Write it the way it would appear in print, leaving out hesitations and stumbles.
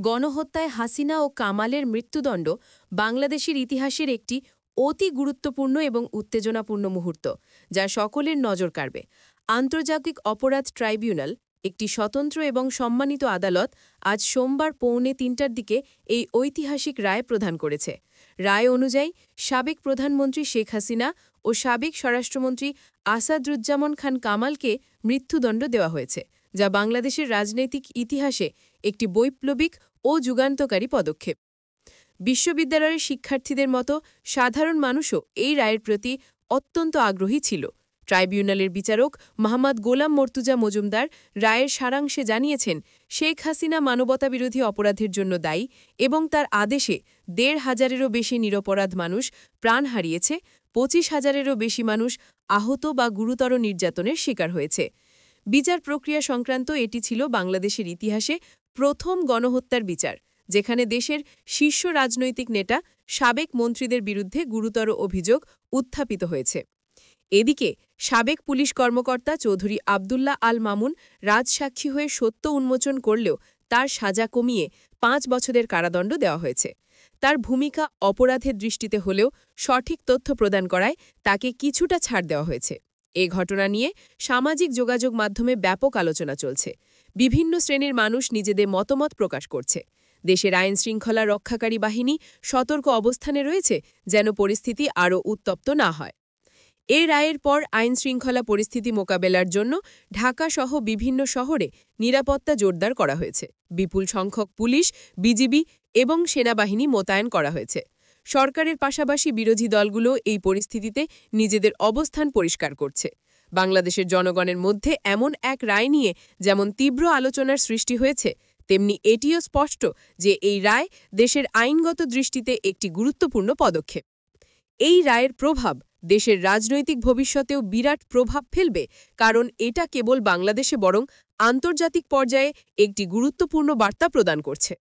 গণহত্যায় হাসিনা ও কামালের মৃত্যুদণ্ড বাংলাদেশের ইতিহাসের একটি অতি গুরুত্বপূর্ণ এবং উত্তেজনাপূর্ণ মুহূর্ত, যা সকলের নজর কাড়বে। আন্তর্জাতিক অপরাধ ট্রাইব্যুনাল, একটি স্বতন্ত্র এবং সম্মানিত আদালত, আজ সোমবার পৌনে ৩টার দিকে এই ঐতিহাসিক রায় প্রদান করেছে। রায় অনুযায়ী সাবেক প্রধানমন্ত্রী শেখ হাসিনা ও সাবেক স্বরাষ্ট্রমন্ত্রী আসাদুজ্জামান খান কামালকে মৃত্যুদণ্ড দেওয়া হয়েছে, যা বাংলাদেশের রাজনৈতিক ইতিহাসে একটি বৈপ্লবিক ও যুগান্তকারী পদক্ষেপ। বিশ্ববিদ্যালয়ের শিক্ষার্থীদের মতো সাধারণ মানুষও এই রায়ের প্রতি অত্যন্ত আগ্রহী ছিল। ট্রাইব্যুনালের বিচারক মোহাম্মদ গোলাম মর্তুজা মজুমদার রায়ের সারাংশে জানিয়েছেন, শেখ হাসিনা মানবতাবিরোধী অপরাধের জন্য দায়ী এবং তার আদেশে ১৫০০-এরও বেশি নিরপরাধ মানুষ প্রাণ হারিয়েছে, ২৫,০০০-এরও বেশি মানুষ আহত বা গুরুতর নির্যাতনের শিকার হয়েছে। বিচার প্রক্রিয়া সংক্রান্ত এটি ছিল বাংলাদেশের ইতিহাসে প্রথম গণহত্যার বিচার, যেখানে দেশের শীর্ষ রাজনৈতিক নেতা, সাবেক মন্ত্রীদের বিরুদ্ধে গুরুতর অভিযোগ উত্থাপিত হয়েছে। এদিকে সাবেক পুলিশ কর্মকর্তা চৌধুরী আবদুল্লাহ আল মামুন রাজসাক্ষী হয়ে সত্য উন্মোচন করলেও তার সাজা কমিয়ে ৫ বছরের কারাদণ্ড দেওয়া হয়েছে। তার ভূমিকা অপরাধের দৃষ্টিতে হলেও সঠিক তথ্য প্রদান করায় তাকে কিছুটা ছাড় দেওয়া হয়েছে। এ ঘটনা নিয়ে সামাজিক যোগাযোগ মাধ্যমে ব্যাপক আলোচনা চলছে। বিভিন্ন শ্রেণীর মানুষ নিজেদের মতামত প্রকাশ করছে। দেশের আইনশৃঙ্খলা রক্ষাকারী বাহিনী সতর্ক অবস্থানে রয়েছে, যেন পরিস্থিতি আরও উত্তপ্ত না হয়। এ রায়ের পর আইনশৃঙ্খলা পরিস্থিতি মোকাবেলার জন্য ঢাকাসহ বিভিন্ন শহরে নিরাপত্তা জোরদার করা হয়েছে। বিপুল সংখ্যক পুলিশ, বিজিবি এবং সেনাবাহিনী মোতায়েন করা হয়েছে। সরকারের পাশাপাশি বিরোধী দলগুলো এই পরিস্থিতিতে নিজেদের অবস্থান পরিষ্কার করছে। বাংলাদেশের জনগণের মধ্যে এমন এক রায় নিয়ে যেমন তীব্র আলোচনার সৃষ্টি হয়েছে, তেমনি এটিও স্পষ্ট যে এই রায় দেশের আইনগত দৃষ্টিতে একটি গুরুত্বপূর্ণ পদক্ষেপ। এই রায়ের প্রভাব দেশের রাজনৈতিক ভবিষ্যতেও বিরাট প্রভাব ফেলবে, কারণ এটা কেবল বাংলাদেশে বরং আন্তর্জাতিক পর্যায়ে একটি গুরুত্বপূর্ণ বার্তা প্রদান করছে।